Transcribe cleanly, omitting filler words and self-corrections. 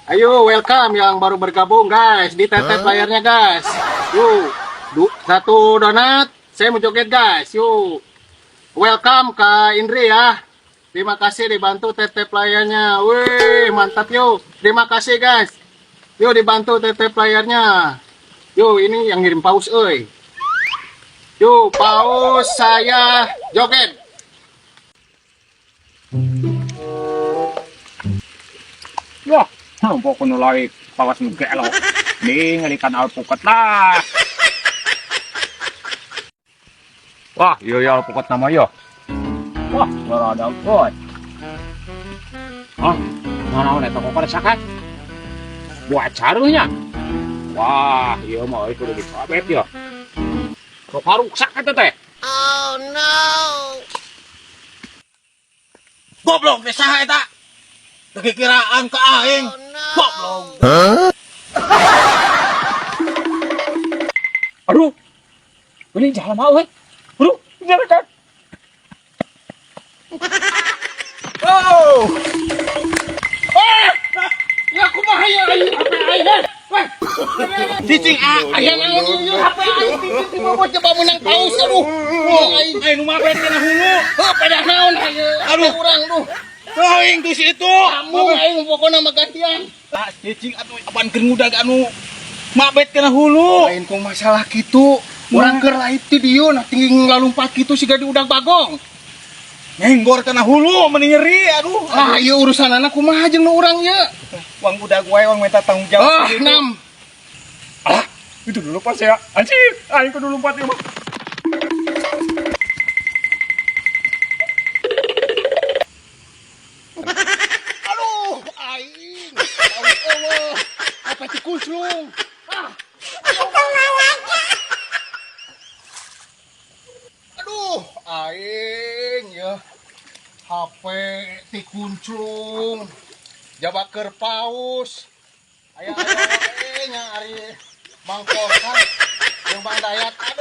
Ayo, welcome yang baru bergabung guys di tetep layarnya guys. Yuk, satu donat, saya mau joget guys. Yuk, welcome Kak Indri ya. Terima kasih dibantu tetep layarnya. Wih, mantap yuk. Terima kasih guys. Yuk dibantu tetep layarnya. Yuk, ini yang ngirim paus, Yuk, paus saya joget. Wah, pokoknya lagi pawas nugelo. Di ngalikan alpukat lah. Wah, iya alpukat nama yo. Wah, baru ada alpukat. Ah, mana toko pada sakat? Buat carunya. Wah, iya mah itu udah disabet ya. Kok harus sakat teh? Oh no! Goblok deh saha eta. Teu kiraan ka aing. Oh no! Goblok. Aduh. Ini jalan mau, Aduh, jalan kan. Oh. Ya kumaha ya aing HP aing deh. Weh. Cicing aya naon ieu HP aing cicing bobo coba menang paus aduh. Oh aing nu mabet kana hulu. Heuh pada naon ayo. Aduh urang duh. Aing tuh si itu. Kamu aing pokona mah gantian. Tah cicing atuh apaan keur ngudag anu mabet kana hulu. Lain kok masalah gitu. Orang keur lain ti dieu nah tinggi ngalumpat kitu siga di udang bagong. Nenggor kana hulu meni nyeri aduh. Ah, ieu urusanana kumaha jeung nu urang ye? Wang udah gue wang minta tanggung jawab gitu. Nam. Ah, itu dulu pas ya. Anjir, aing kudu lompat ya, Bang. Aduh, aing. Allah. Apa ti kuclung? Aduh, aing ya. HP ti kunclung. Jabaker paus. Aya aya nya ari mangkosan jeung Bang Dayat. Aduh.